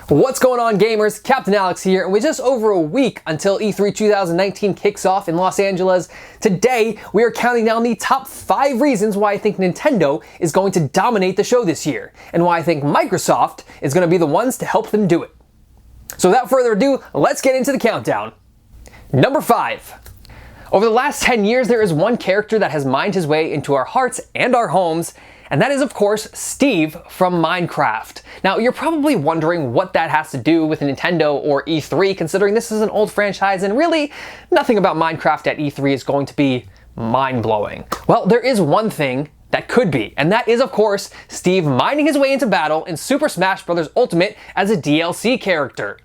What's going on, gamers? Captain Alex here, and with just over a week until E3 2019 kicks off in Los Angeles, today we are counting down the top 5 reasons why I think Nintendo is going to dominate the show this year, and why I think Microsoft is going to be the ones to help them do it. So without further ado, let's get into the countdown. Number 5. Over the last 10 years, there is one character that has mined his way into our hearts and our homes, and that is, of course, Steve from Minecraft. Now, you're probably wondering what that has to do with Nintendo or E3, considering this is an old franchise and really nothing about Minecraft at E3 is going to be mind-blowing. Well, there is one thing that could be, and that is, of course, Steve mining his way into battle in Super Smash Bros. Ultimate as a DLC character.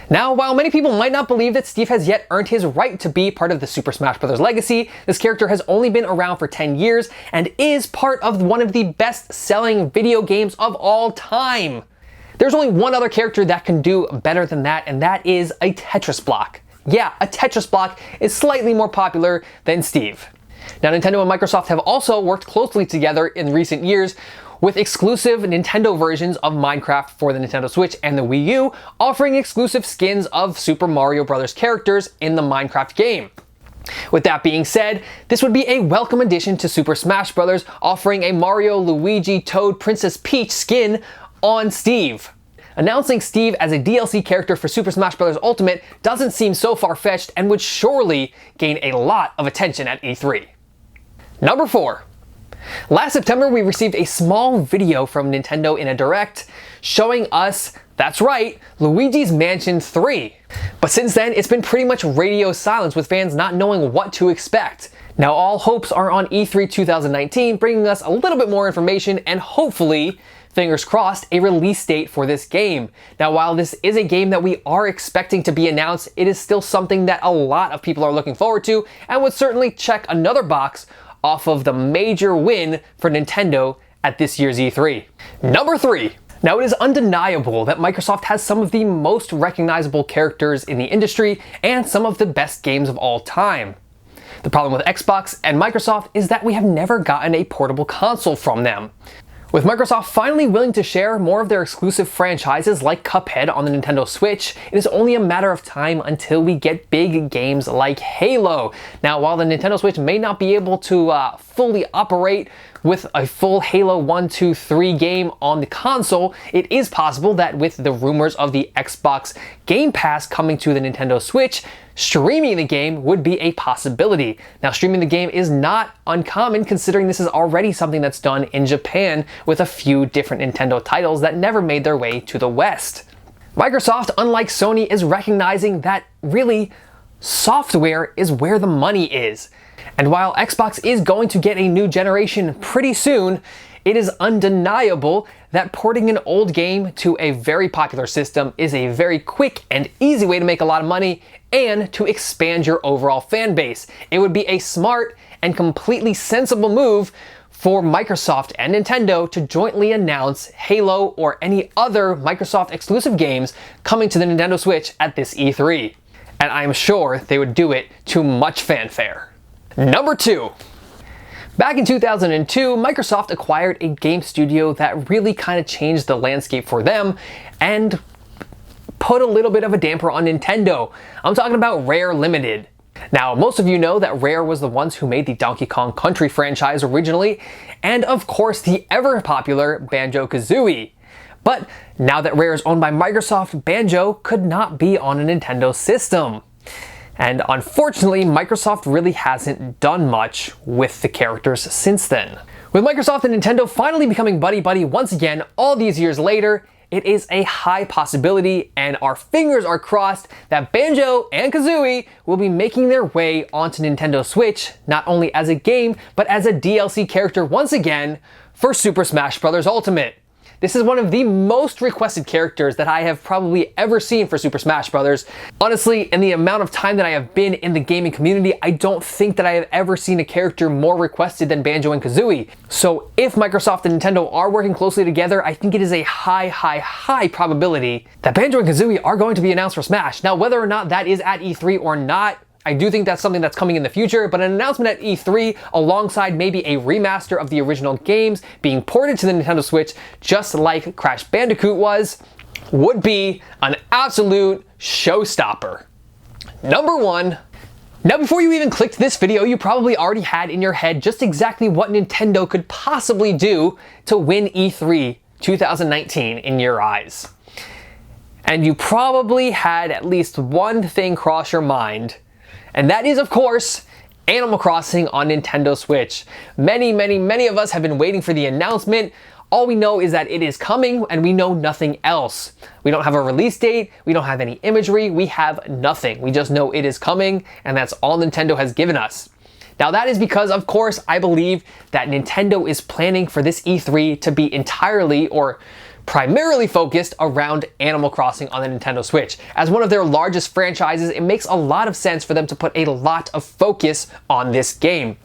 Now, while many people might not believe that Steve has yet earned his right to be part of the Super Smash Bros. Legacy, this character has only been around for 10 years and is part of one of the best-selling video games of all time. There's only one other character that can do better than that, and that is a Tetris block. Yeah, a Tetris block is slightly more popular than Steve. Now, Nintendo and Microsoft have also worked closely together in recent years with exclusive Nintendo versions of Minecraft for the Nintendo Switch and the Wii U, offering exclusive skins of Super Mario Bros. Characters in the Minecraft game. With that being said, this would be a welcome addition to Super Smash Bros., offering a Mario, Luigi, Toad, Princess Peach skin on Steve. Announcing Steve as a DLC character for Super Smash Bros. Ultimate doesn't seem so far-fetched and would surely gain a lot of attention at E3. Number 4. Last September, we received a small video from Nintendo in a Direct showing us, that's right, Luigi's Mansion 3. But since then, it's been pretty much radio silence with fans not knowing what to expect. Now all hopes are on E3 2019 bringing us a little bit more information and hopefully, fingers crossed, a release date for this game. Now while this is a game that we are expecting to be announced, it is still something that a lot of people are looking forward to and would certainly check another box off of the major win for Nintendo at this year's E3. Number 3. Now, it is undeniable that Microsoft has some of the most recognizable characters in the industry and some of the best games of all time. The problem with Xbox and Microsoft is that we have never gotten a portable console from them. With Microsoft finally willing to share more of their exclusive franchises like Cuphead on the Nintendo Switch, it is only a matter of time until we get big games like Halo. Now, while the Nintendo Switch may not be able to fully operate with a full Halo 1, 2, 3 game on the console, it is possible that with the rumors of the Xbox Game Pass coming to the Nintendo Switch, streaming the game would be a possibility. Now, streaming the game is not uncommon considering this is already something that's done in Japan with a few different Nintendo titles that never made their way to the West. Microsoft, unlike Sony, is recognizing that really software is where the money is. And while Xbox is going to get a new generation pretty soon, it is undeniable that porting an old game to a very popular system is a very quick and easy way to make a lot of money and to expand your overall fan base. It would be a smart and completely sensible move for Microsoft and Nintendo to jointly announce Halo or any other Microsoft exclusive games coming to the Nintendo Switch at this E3. And I'm sure they would do it to much fanfare. Number 2. Back in 2002, Microsoft acquired a game studio that really kind of changed the landscape for them and put a little bit of a damper on Nintendo. I'm talking about Rare Limited. Now, most of you know that Rare was the ones who made the Donkey Kong Country franchise originally, and of course the ever popular Banjo-Kazooie. But now that Rare is owned by Microsoft, Banjo could not be on a Nintendo system. And unfortunately, Microsoft really hasn't done much with the characters since then. With Microsoft and Nintendo finally becoming buddy-buddy once again all these years later, it is a high possibility, and our fingers are crossed, that Banjo and Kazooie will be making their way onto Nintendo Switch, not only as a game, but as a DLC character once again for Super Smash Bros. Ultimate. This is one of the most requested characters that I have probably ever seen for Super Smash Bros. Honestly, in the amount of time that I have been in the gaming community, I don't think that I have ever seen a character more requested than Banjo and Kazooie. So if Microsoft and Nintendo are working closely together, I think it is a high probability that Banjo and Kazooie are going to be announced for Smash. Now, whether or not that is at E3 or not, I do think that's something that's coming in the future, but an announcement at E3 alongside maybe a remaster of the original games being ported to the Nintendo Switch, just like Crash Bandicoot was, would be an absolute showstopper. Number 1. Now before you even clicked this video, you probably already had in your head just exactly what Nintendo could possibly do to win E3 2019 in your eyes. And you probably had at least one thing cross your mind, and that is, of course, Animal Crossing on Nintendo Switch. Many of us have been waiting for the announcement. All we know is that it is coming, and we know nothing else. We don't have a release date, we don't have any imagery, we have nothing. We just know it is coming, and that's all Nintendo has given us. Now that is because, of course, I believe that Nintendo is planning for this E3 to be entirely or primarily focused around Animal Crossing on the Nintendo Switch. As one of their largest franchises, it makes a lot of sense for them to put a lot of focus on this game.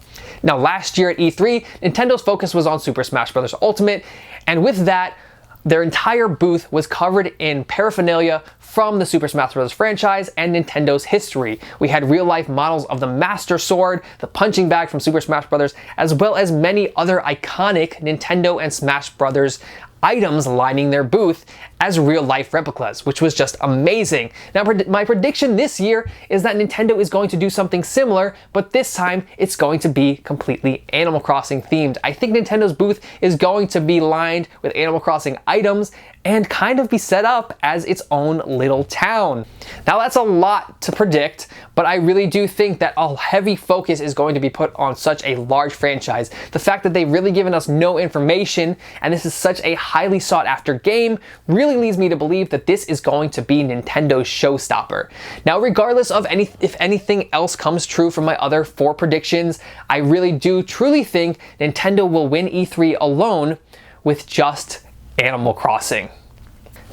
Now last year at E3, Nintendo's focus was on Super Smash Bros. Ultimate, and with that, their entire booth was covered in paraphernalia from the Super Smash Bros. Franchise and Nintendo's history. We had real-life models of the Master Sword, the punching bag from Super Smash Bros., as well as many other iconic Nintendo and Smash Bros. Items lining their booth as real-life replicas, which was just amazing. Now, my prediction this year is that Nintendo is going to do something similar, but this time it's going to be completely Animal Crossing themed. I think Nintendo's booth is going to be lined with Animal Crossing items and kind of be set up as its own little town. Now that's a lot to predict, but I really do think that a heavy focus is going to be put on such a large franchise. The fact that they've really given us no information, and this is such a highly sought after game, really leads me to believe that this is going to be Nintendo's showstopper. Now, regardless of if anything else comes true from my other 4 predictions, I really do truly think Nintendo will win E3 alone with just Animal Crossing.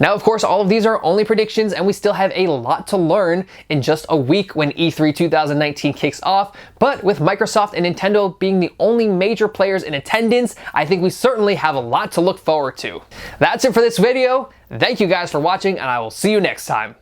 Now, of course, all of these are only predictions, and we still have a lot to learn in just a week when E3 2019 kicks off, but with Microsoft and Nintendo being the only major players in attendance, I think we certainly have a lot to look forward to. That's it for this video. Thank you guys for watching, and I will see you next time.